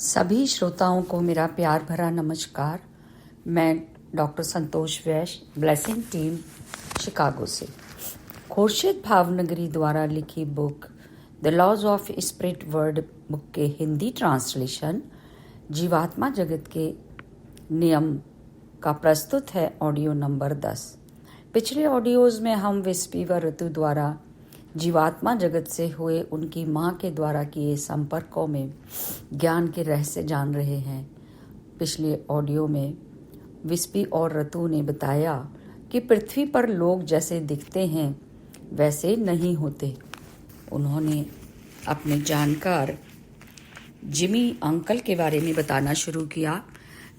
सभी श्रोताओं को मेरा प्यार भरा नमस्कार। मैं डॉक्टर संतोष वैश्य, ब्लेसिंग टीम, शिकागो से। खुर्शीद भावनगरी द्वारा लिखी book the laws of spirit world book के हिंदी ट्रांसलेशन जीवात्मा जगत के नियम का प्रस्तुत है ऑडियो नंबर 10। पिछले ऑडियोज में हम विस्पी व ऋतु द्वारा जीवात्मा जगत से हुए उनकी माँ के द्वारा किए संपर्कों में ज्ञान के रहस्य जान रहे हैं। पिछले ऑडियो में विस्पी और ऋतु ने बताया कि पृथ्वी पर लोग जैसे दिखते हैं वैसे नहीं होते। उन्होंने अपने जानकार जिमी अंकल के बारे में बताना शुरू किया,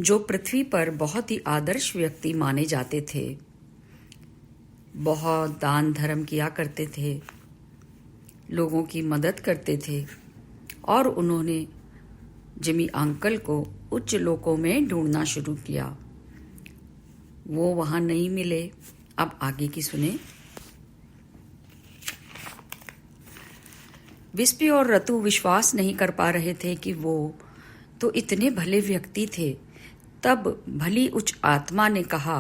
जो पृथ्वी पर बहुत ही आदर्श व्यक्ति माने जाते थे। बहुत दान धर्म किया करते थे, लोगों की मदद करते थे और उन्होंने जिमी अंकल को उच्च लोकों में ढूंढना शुरू किया। वो वहां नहीं मिले। अब आगे की सुने। विस्पी और ऋतु विश्वास नहीं कर पा रहे थे कि वो तो इतने भले व्यक्ति थे। तब भली उच्च आत्मा ने कहा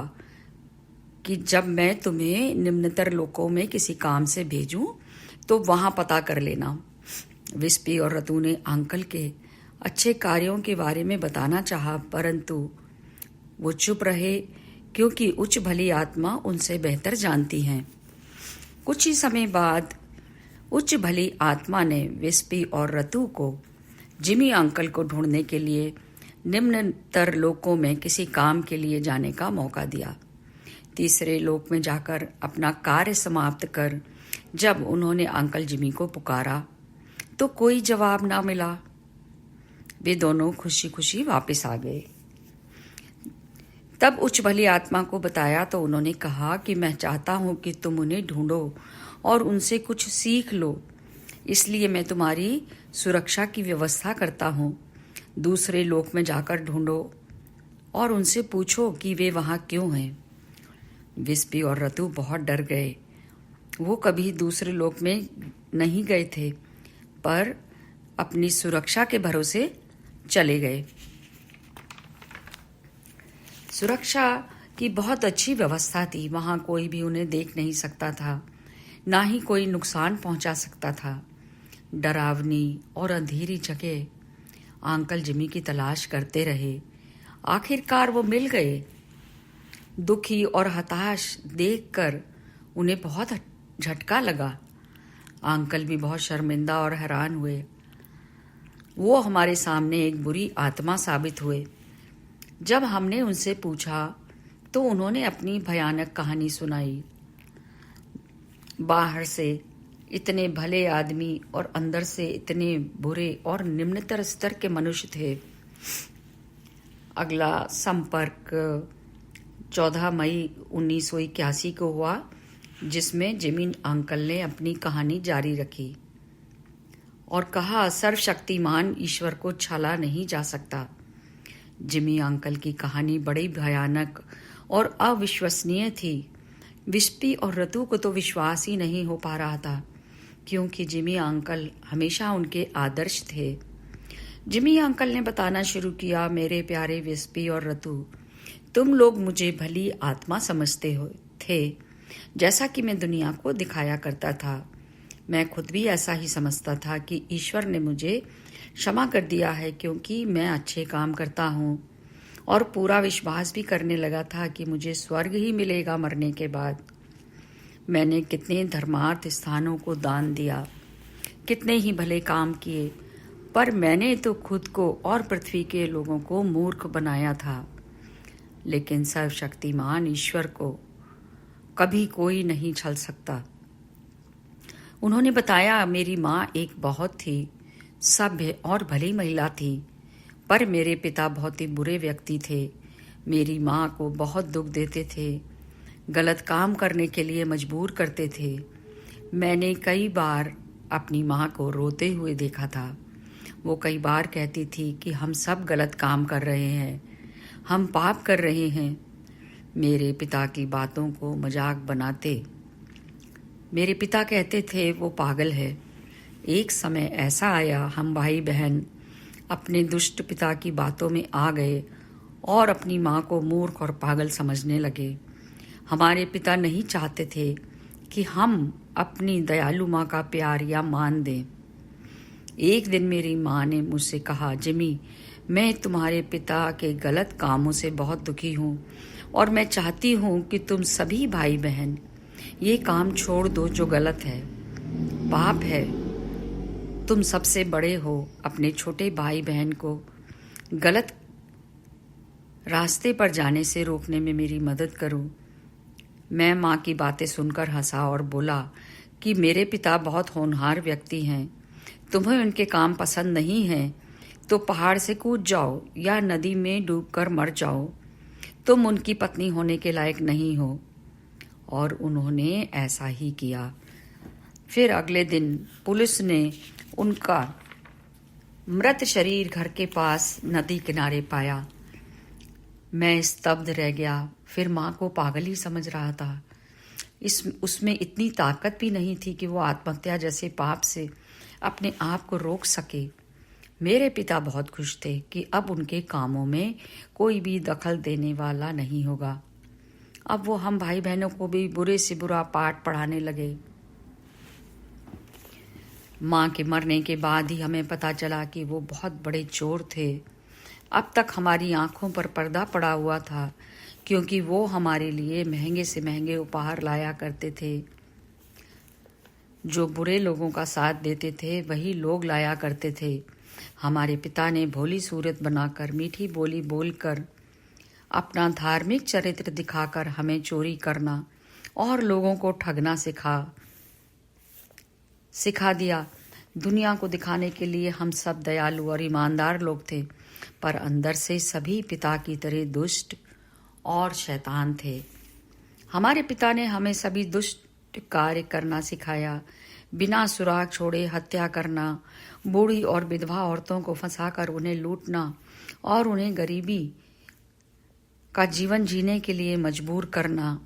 कि जब मैं तुम्हें निम्नतर लोकों में किसी काम से भेजूं तो वहां पता कर लेना। विस्पी और ऋतु ने अंकल के अच्छे कार्यों के बारे में बताना चाहा, परंतु वो चुप रहे क्योंकि उच्च भली आत्मा उनसे बेहतर जानती हैं। कुछ ही समय बाद उच्च भली आत्मा ने विस्पी और ऋतु को जिमी अंकल को ढूंढने के लिए निम्नतर लोकों में किसी काम के लिए जाने का मौका दिया। तीसरे लोक में जाकर अपना कार्य समाप्त कर जब उन्होंने अंकल जिमी को पुकारा तो कोई जवाब ना मिला। वे दोनों खुशी खुशी वापस आ गए। तब उच्च भली आत्मा को बताया तो उन्होंने कहा कि मैं चाहता हूं कि तुम उन्हें ढूंढो और उनसे कुछ सीख लो, इसलिए मैं तुम्हारी सुरक्षा की व्यवस्था करता हूं। दूसरे लोक में जाकर ढूंढो और उनसे पूछो कि वे वहां क्यों हैं। विस्पी और ऋतु बहुत डर गए। वो कभी दूसरे लोक में नहीं गए थे, पर अपनी सुरक्षा के भरोसे चले गए। सुरक्षा की बहुत अच्छी व्यवस्था थी। वहां कोई भी उन्हें देख नहीं सकता था, ना ही कोई नुकसान पहुंचा सकता था। डरावनी और अंधेरी जगह अंकल जिमी की तलाश करते रहे। आखिरकार वो मिल गए। दुखी और हताश देखकर उन्हें बहुत झटका लगा। अंकल भी बहुत शर्मिंदा और हैरान हुए। वो हमारे सामने एक बुरी आत्मा साबित हुए। जब हमने उनसे पूछा तो उन्होंने अपनी भयानक कहानी सुनाई। बाहर से इतने भले आदमी और अंदर से इतने बुरे और निम्नतर स्तर के मनुष्य थे। अगला संपर्क 14 मई 1981 को हुआ, जिसमें जिमी अंकल ने अपनी कहानी जारी रखी और कहा, सर्वशक्तिमान ईश्वर को छला नहीं जा सकता। जिमी अंकल की कहानी बड़ी भयानक और अविश्वसनीय थी। विस्पी और ऋतु को तो विश्वास ही नहीं हो पा रहा था, क्योंकि जिमी अंकल हमेशा उनके आदर्श थे। जिमी अंकल ने बताना शुरू किया, मेरे प्यारे विस्पी और ऋतु, तुम लोग मुझे भली आत्मा समझते हो थे, जैसा कि मैं दुनिया को दिखाया करता था। मैं खुद भी ऐसा ही समझता था कि ईश्वर ने मुझे क्षमा कर दिया है क्योंकि मैं अच्छे काम करता हूँ, और पूरा विश्वास भी करने लगा था कि मुझे स्वर्ग ही मिलेगा मरने के बाद। मैंने कितने धर्मार्थ स्थानों को दान दिया, कितने ही भले काम किए, पर मैंने तो खुद को और पृथ्वी के लोगों को मूर्ख बनाया था। लेकिन सर्वशक्तिमान ईश्वर को कभी कोई नहीं छल सकता। उन्होंने बताया, मेरी माँ एक बहुत ही सभ्य और भली महिला थी, पर मेरे पिता बहुत ही बुरे व्यक्ति थे। मेरी माँ को बहुत दुख देते थे, गलत काम करने के लिए मजबूर करते थे। मैंने कई बार अपनी माँ को रोते हुए देखा था। वो कई बार कहती थी कि हम सब गलत काम कर रहे हैं, हम पाप कर रहे हैं। मेरे पिता की बातों को मजाक बनाते। मेरे पिता कहते थे वो पागल है। एक समय ऐसा आया, हम भाई बहन अपने दुष्ट पिता की बातों में आ गए और अपनी माँ को मूर्ख और पागल समझने लगे। हमारे पिता नहीं चाहते थे कि हम अपनी दयालु माँ का प्यार या मान दें। एक दिन मेरी माँ ने मुझसे कहा, जिमी, मैं तुम्हारे पिता के गलत कामों से बहुत दुखी हूँ और मैं चाहती हूँ कि तुम सभी भाई बहन ये काम छोड़ दो जो गलत है, पाप है। तुम सबसे बड़े हो, अपने छोटे भाई बहन को गलत रास्ते पर जाने से रोकने में मेरी मदद करो। मैं माँ की बातें सुनकर हंसा और बोला कि मेरे पिता बहुत होनहार व्यक्ति हैं। तुम्हें उनके काम पसंद नहीं हैं तो पहाड़ से कूद जाओ या नदी में डूबकर मर जाओ। तुम उनकी पत्नी होने के लायक नहीं हो। और उन्होंने ऐसा ही किया। फिर अगले दिन पुलिस ने उनका मृत शरीर घर के पास नदी किनारे पाया। मैं स्तब्ध रह गया। फिर माँ को पागल ही समझ रहा था। उसमें इतनी ताकत भी नहीं थी कि वो आत्महत्या जैसे पाप से अपने आप को रोक सके। मेरे पिता बहुत खुश थे कि अब उनके कामों में कोई भी दखल देने वाला नहीं होगा। अब वो हम भाई बहनों को भी बुरे से बुरा पाठ पढ़ाने लगे। माँ के मरने के बाद ही हमें पता चला कि वो बहुत बड़े चोर थे। अब तक हमारी आंखों पर पर्दा पड़ा हुआ था, क्योंकि वो हमारे लिए महंगे से महंगे उपहार लाया करते थे। जो बुरे लोगों का साथ देते थे वही लोग लाया करते थे। हमारे पिता ने भोली सूरत बनाकर, मीठी बोली बोलकर, अपना धार्मिक चरित्र दिखाकर हमें चोरी करना और लोगों को ठगना सिखा दिया। दुनिया को दिखाने के लिए हम सब दयालु और ईमानदार लोग थे, पर अंदर से सभी पिता की तरह दुष्ट और शैतान थे। हमारे पिता ने हमें सभी दुष्ट कार्य करना सिखाया। बिना सुराग छोड़े हत्या करना, बूढ़ी और विधवा औरतों को फंसाकर उन्हें लूटना और उन्हें गरीबी का जीवन जीने के लिए मजबूर करना।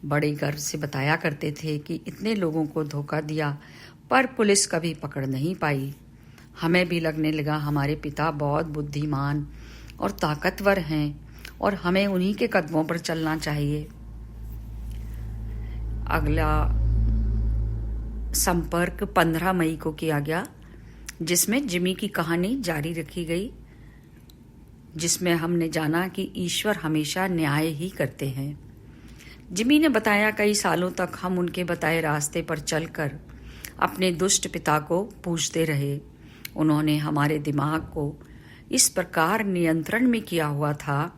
बड़े गर्व से बताया करते थे कि इतने लोगों को धोखा दिया, पर पुलिस कभी पकड़ नहीं पाई। हमें भी लगने लगा हमारे पिता बहुत बुद्धिमान और ताकतवर हैं और हमें उन्हीं के कदमों पर चलना चाहिए। अगला संपर्क 15 मई को किया गया, जिसमें जिमी की कहानी जारी रखी गई, जिसमें हमने जाना कि ईश्वर हमेशा न्याय ही करते हैं। जिमी ने बताया, कई सालों तक हम उनके बताए रास्ते पर चलकर अपने दुष्ट पिता को पूजते रहे। उन्होंने हमारे दिमाग को इस प्रकार नियंत्रण में किया हुआ था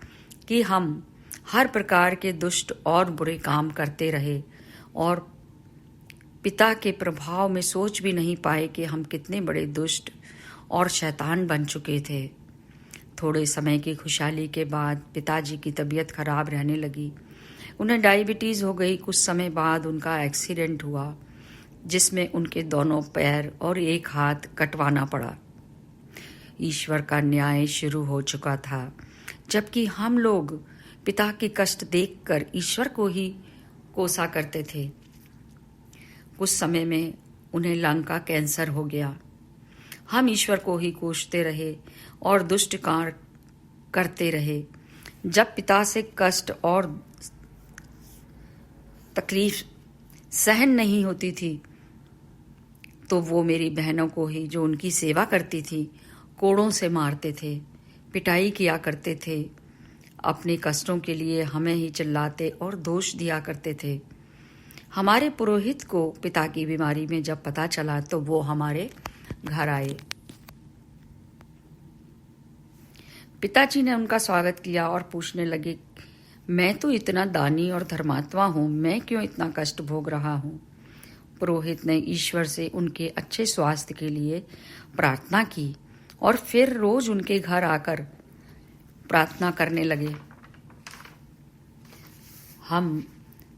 कि हम हर प्रकार के दुष्ट और बुरे काम करते रहे और पिता के प्रभाव में सोच भी नहीं पाए कि हम कितने बड़े दुष्ट और शैतान बन चुके थे। थोड़े समय की खुशहाली के बाद पिताजी की तबीयत खराब रहने लगी। उन्हें डायबिटीज़ हो गई। कुछ समय बाद उनका एक्सीडेंट हुआ, जिसमें उनके दोनों पैर और एक हाथ कटवाना पड़ा। ईश्वर का न्याय शुरू हो चुका था, जबकि हम लोग पिता के कष्ट देखकर ईश्वर को ही कोसा करते थे। कुछ समय में उन्हें लंग का कैंसर हो गया। हम ईश्वर को ही कोसते रहे और दुष्ट कार्य करते रहे। जब पिता से कष्ट और तकलीफ सहन नहीं होती थी तो वो मेरी बहनों को ही, जो उनकी सेवा करती थी, कोड़ों से मारते थे, पिटाई किया करते थे। अपने कष्टों के लिए हमें ही चिल्लाते और दोष दिया करते थे। हमारे पुरोहित को पिता की बीमारी में जब पता चला तो वो हमारे घर आए। पिताजी ने उनका स्वागत किया और पूछने लगे, मैं तो इतना दानी और धर्मात्मा हूँ, मैं क्यों इतना कष्ट भोग रहा हूँ? पुरोहित ने ईश्वर से उनके अच्छे स्वास्थ्य के लिए प्रार्थना की और फिर रोज उनके घर आकर प्रार्थना करने लगे। हम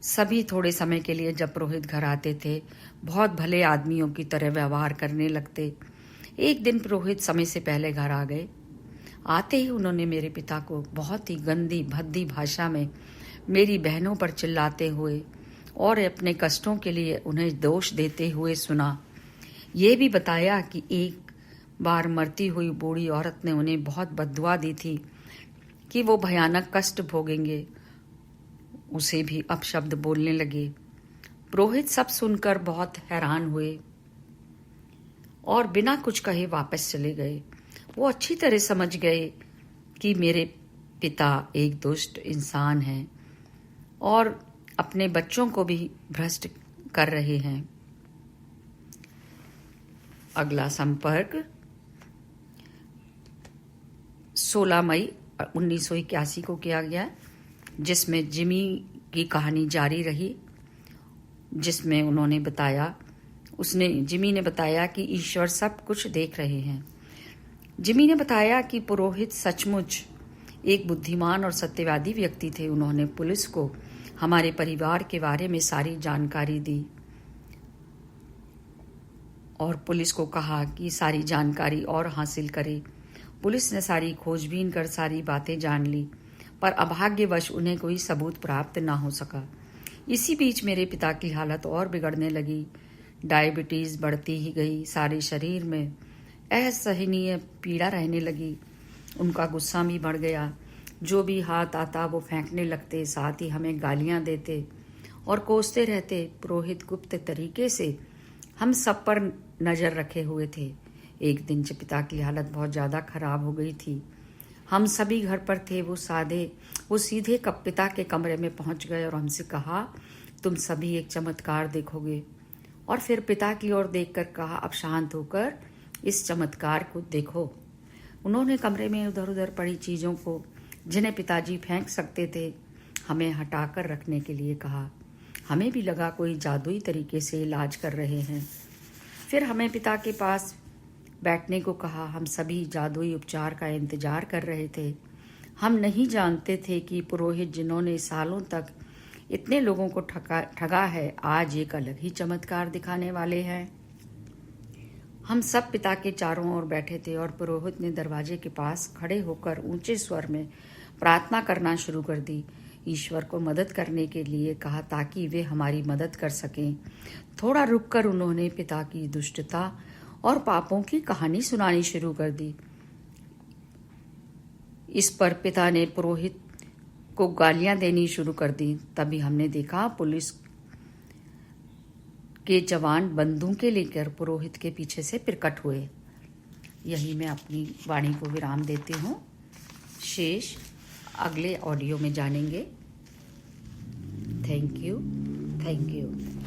सभी थोड़े समय के लिए जब पुरोहित घर आते थे, बहुत भले आदमियों की तरह व्यवहार करने लगते। एक दिन पुरोहित समय से पहले घर आ गए। आते ही उन्होंने मेरे पिता को बहुत ही गंदी भद्दी भाषा में मेरी बहनों पर चिल्लाते हुए और अपने कष्टों के लिए उन्हें दोष देते हुए सुना। ये भी बताया कि एक बार मरती हुई बूढ़ी औरत ने उन्हें बहुत बद्दुआ दी थी कि वो भयानक कष्ट भोगेंगे, उसे भी अपशब्द बोलने लगे। पुरोहित सब सुनकर बहुत हैरान हुए और बिना कुछ कहे वापस चले गए। वो अच्छी तरह समझ गए कि मेरे पिता एक दुष्ट इंसान हैं और अपने बच्चों को भी भ्रष्ट कर रहे हैं। अगला संपर्क 16 मई 1981 को किया गया, जिसमें जिमी की कहानी जारी रही, जिसमें जिमी ने बताया कि ईश्वर सब कुछ देख रहे हैं। जिमी ने बताया कि पुरोहित सचमुच एक बुद्धिमान और सत्यवादी व्यक्ति थे। उन्होंने पुलिस को हमारे परिवार के बारे में सारी जानकारी दी और पुलिस को कहा कि सारी जानकारी और हासिल करे। पुलिस ने सारी खोजबीन कर सारी बातें जान ली, पर अभाग्यवश उन्हें कोई सबूत प्राप्त न हो सका। इसी बीच मेरे पिता की हालत और बिगड़ने लगी। डायबिटीज बढ़ती ही गई, सारे शरीर में असहनीय पीड़ा रहने लगी। उनका गुस्सा भी बढ़ गया। जो भी हाथ आता वो फेंकने लगते, साथ ही हमें गालियां देते और कोसते रहते। पुरोहित गुप्त तरीके से हम सब पर नजर रखे हुए थे। एक दिन जब पिता की हालत बहुत ज्यादा खराब हो गई थी, हम सभी घर पर थे। वो सीधे पिता के कमरे में पहुंच गए और हमसे कहा, तुम सभी एक चमत्कार देखोगे। और फिर पिता की ओर देखकर कहा, अब शांत होकर इस चमत्कार को देखो। उन्होंने कमरे में उधर उधर पड़ी चीजों को, जिन्हें पिताजी फेंक सकते थे, हमें हटाकर रखने के लिए कहा। हमें भी लगा कोई जादुई तरीके से इलाज कर रहे हैं। फिर हमें पिता के पास बैठने को कहा। हम सभी जादुई उपचार का इंतजार कर रहे थे। हम नहीं जानते थे कि पुरोहित, जिन्होंने सालों तक इतने लोगों को ठगा है, आज एक अलग ही चमत्कार दिखाने वाले हैं। हम सब पिता के चारों ओर बैठे थे और पुरोहित ने दरवाजे के पास खड़े होकर ऊंचे स्वर में प्रार्थना करना शुरू कर दी। ईश्वर को मदद करने के लिए कहा ताकि वे हमारी मदद कर सकें। थोड़ा रुककर उन्होंने पिता की दुष्टता और पापों की कहानी सुनानी शुरू कर दी। इस पर पिता ने पुरोहित को गालियां देनी शुरू कर दी। तभी हमने देखा पुलिस के जवान बंदूकें लेकर पुरोहित के पीछे से प्रकट हुए। यही मैं अपनी वाणी को विराम देती हूँ। शेष अगले ऑडियो में जानेंगे। Thank you.